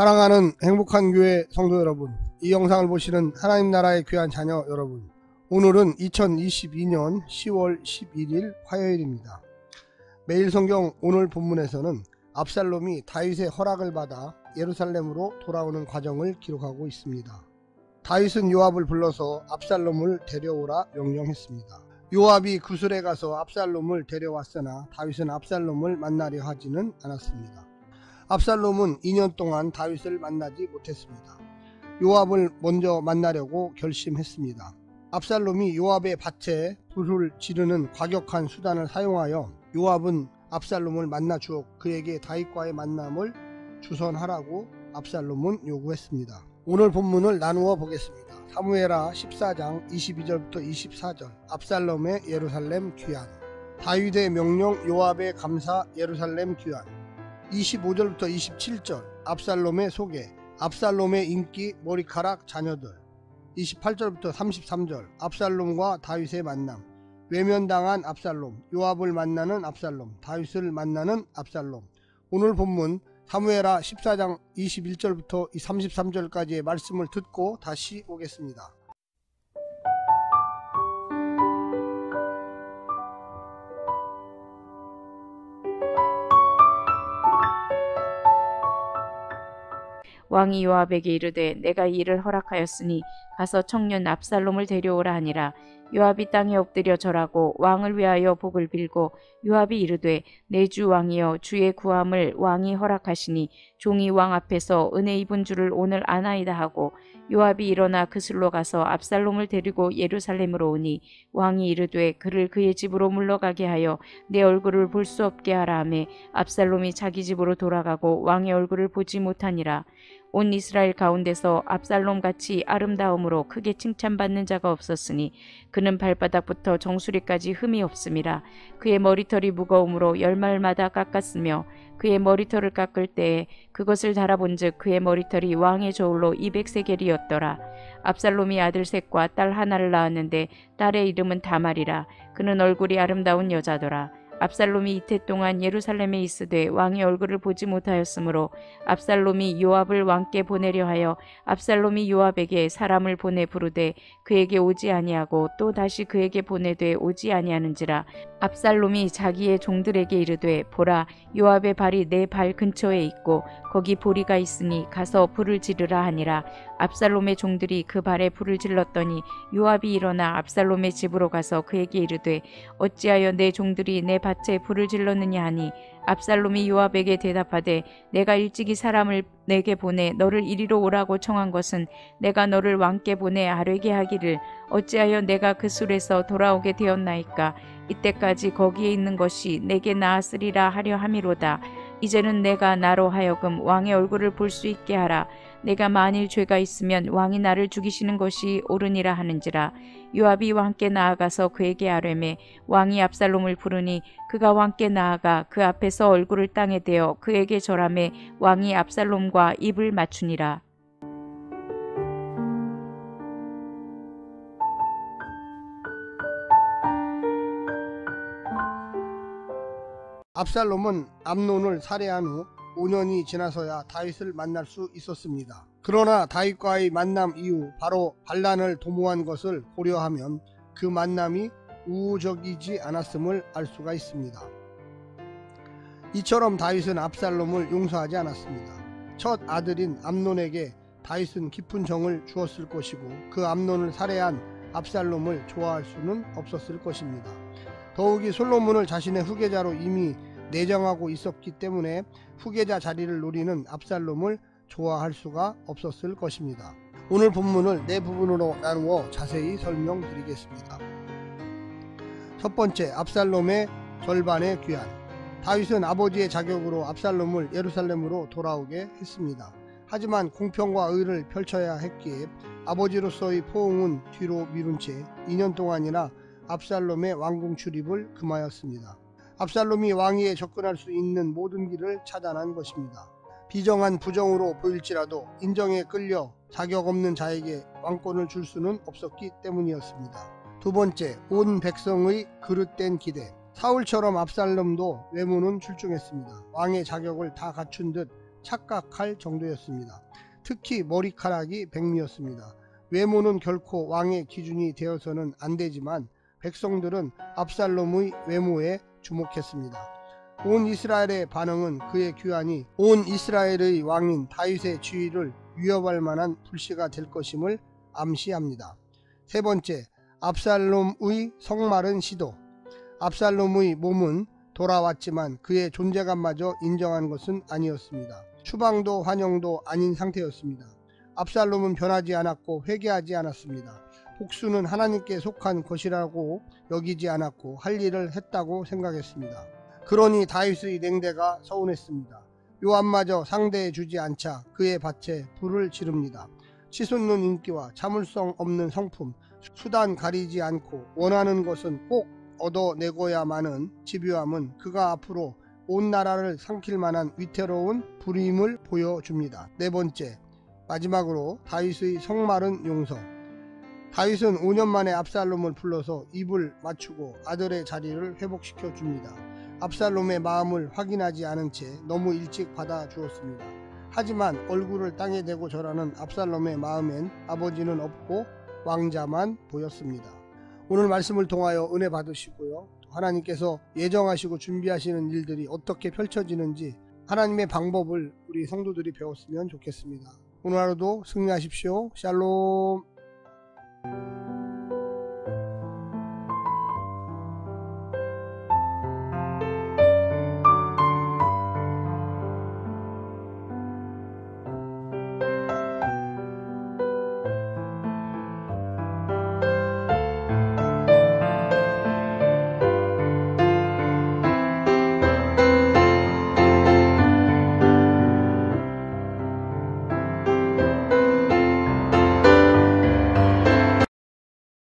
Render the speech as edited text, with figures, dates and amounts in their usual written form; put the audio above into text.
사랑하는 행복한 교회 성도 여러분, 이 영상을 보시는 하나님 나라의 귀한 자녀 여러분, 오늘은 2022년 10월 11일 화요일입니다. 매일 성경 오늘 본문에서는 압살롬이 다윗의 허락을 받아 예루살렘으로 돌아오는 과정을 기록하고 있습니다. 다윗은 요압을 불러서 압살롬을 데려오라 명령했습니다. 요압이 구슬에 가서 압살롬을 데려왔으나 다윗은 압살롬을 만나려 하지는 않았습니다. 압살롬은 2년 동안 다윗을 만나지 못했습니다. 요압을 먼저 만나려고 결심했습니다. 압살롬이 요압의 밭에 불을 지르는 과격한 수단을 사용하여 요압은 압살롬을 만나 주어 그에게 다윗과의 만남을 주선하라고 압살롬은 요구했습니다. 오늘 본문을 나누어 보겠습니다. 사무엘하 14장 22절부터 24절 압살롬의 예루살렘 귀환, 다윗의 명령 요압의 감사 예루살렘 귀환, 25절부터 27절 압살롬의 소개, 압살롬의 인기 머리카락 자녀들, 28절부터 33절 압살롬과 다윗의 만남, 외면당한 압살롬, 요압을 만나는 압살롬, 다윗을 만나는 압살롬. 오늘 본문 사무엘하 14장 21절부터 33절까지의 말씀을 듣고 다시 오겠습니다. 왕이 요압에게 이르되 내가 이 일을 허락하였으니 가서 청년 압살롬을 데려오라 하니라. 요압이 땅에 엎드려 절하고 왕을 위하여 복을 빌고 요압이 이르되 내 주 왕이여 주의 구함을 왕이 허락하시니 종이 왕 앞에서 은혜 입은 줄을 오늘 아나이다 하고 요압이 일어나 그슬로 가서 압살롬을 데리고 예루살렘으로 오니 왕이 이르되 그를 그의 집으로 물러가게 하여 내 얼굴을 볼 수 없게 하라 하매 압살롬이 자기 집으로 돌아가고 왕의 얼굴을 보지 못하니라. 온 이스라엘 가운데서 압살롬같이 아름다움으로 크게 칭찬받는 자가 없었으니 그는 발바닥부터 정수리까지 흠이 없음이라. 그의 머리털이 무거움으로 열말마다 깎았으며 그의 머리털을 깎을 때에 그것을 달아본즉 그의 머리털이 왕의 저울로 200세겔이었더라. 압살롬이 아들 셋과 딸 하나를 낳았는데 딸의 이름은 다말이라. 그는 얼굴이 아름다운 여자더라. 압살롬이 이태 동안 예루살렘에 있으되 왕의 얼굴을 보지 못하였으므로 압살롬이 요압을 왕께 보내려 하여 압살롬이 요압에게 사람을 보내 부르되 그에게 오지 아니하고 또 다시 그에게 보내되 오지 아니하는지라. 압살롬이 자기의 종들에게 이르되 보라 요압의 발이 내 발 근처에 있고 거기 보리가 있으니 가서 불을 지르라 하니라. 압살롬의 종들이 그 발에 불을 질렀더니 요압이 일어나 압살롬의 집으로 가서 그에게 이르되 어찌하여 내 종들이 내 밭에 불을 질렀느냐 하니 압살롬이 요압에게 대답하되 내가 일찍이 사람을 내게 보내 너를 이리로 오라고 청한 것은 내가 너를 왕께 보내 아뢰게 하기를 어찌하여 내가 그 술에서 돌아오게 되었나이까. 이때까지 거기에 있는 것이 내게 나았으리라 하려 함이로다. 이제는 내가 나로 하여금 왕의 얼굴을 볼 수 있게 하라. 내가 만일 죄가 있으면 왕이 나를 죽이시는 것이 옳으니라 하는지라. 요압이 왕께 나아가서 그에게 아뢰매 왕이 압살롬을 부르니 그가 왕께 나아가 그 앞에서 얼굴을 땅에 대어 그에게 절하매 왕이 압살롬과 입을 맞추니라. 압살롬은 암논을 살해한 후 5년이 지나서야 다윗을 만날 수 있었습니다. 그러나 다윗과의 만남 이후 바로 반란을 도모한 것을 고려하면 그 만남이 우호적이지 않았음을 알 수가 있습니다. 이처럼 다윗은 압살롬을 용서하지 않았습니다. 첫 아들인 암논에게 다윗은 깊은 정을 주었을 것이고 그 암논을 살해한 압살롬을 좋아할 수는 없었을 것입니다. 더욱이 솔로몬을 자신의 후계자로 이미 내정하고 있었기 때문에 후계자 자리를 노리는 압살롬을 좋아할 수가 없었을 것입니다. 오늘 본문을 네 부분으로 나누어 자세히 설명드리겠습니다. 첫 번째, 압살롬의 절반의 귀환. 다윗은 아버지의 자격으로 압살롬을 예루살렘으로 돌아오게 했습니다. 하지만 공평과 의를 펼쳐야 했기에 아버지로서의 포옹은 뒤로 미룬 채 2년 동안이나 압살롬의 왕궁 출입을 금하였습니다. 압살롬이 왕위에 접근할 수 있는 모든 길을 차단한 것입니다. 비정한 부정으로 보일지라도 인정에 끌려 자격 없는 자에게 왕권을 줄 수는 없었기 때문이었습니다. 두 번째, 온 백성의 그릇된 기대. 사울처럼 압살롬도 외모는 출중했습니다. 왕의 자격을 다 갖춘 듯 착각할 정도였습니다. 특히 머리카락이 백미였습니다. 외모는 결코 왕의 기준이 되어서는 안 되지만 백성들은 압살롬의 외모에 주목했습니다. 온 이스라엘의 반응은 그의 귀환이 온 이스라엘의 왕인 다윗의 지위를 위협할 만한 불씨가 될 것임을 암시합니다. 세 번째, 압살롬의 성마른 시도. 압살롬의 몸은 돌아왔지만 그의 존재감마저 인정한 것은 아니었습니다. 추방도 환영도 아닌 상태였습니다. 압살롬은 변하지 않았고 회개하지 않았습니다. 복수는 하나님께 속한 것이라고 여기지 않았고 할 일을 했다고 생각했습니다. 그러니 다윗의 냉대가 서운했습니다. 요압마저 상대해 주지 않자 그의 밭에 불을 지릅니다. 치솟는 인기와 참을성 없는 성품, 수단 가리지 않고 원하는 것은 꼭 얻어내고야마는 집요함은 그가 앞으로 온 나라를 삼킬 만한 위태로운 불임을 보여줍니다. 네 번째, 마지막으로 다윗의 성마른 용서. 다윗은 5년 만에 압살롬을 불러서 입을 맞추고 아들의 자리를 회복시켜 줍니다. 압살롬의 마음을 확인하지 않은 채 너무 일찍 받아 주었습니다. 하지만 얼굴을 땅에 대고 절하는 압살롬의 마음엔 아버지는 없고 왕자만 보였습니다. 오늘 말씀을 통하여 은혜 받으시고요. 하나님께서 예정하시고 준비하시는 일들이 어떻게 펼쳐지는지 하나님의 방법을 우리 성도들이 배웠으면 좋겠습니다. 오늘 하루도 승리하십시오. 샬롬.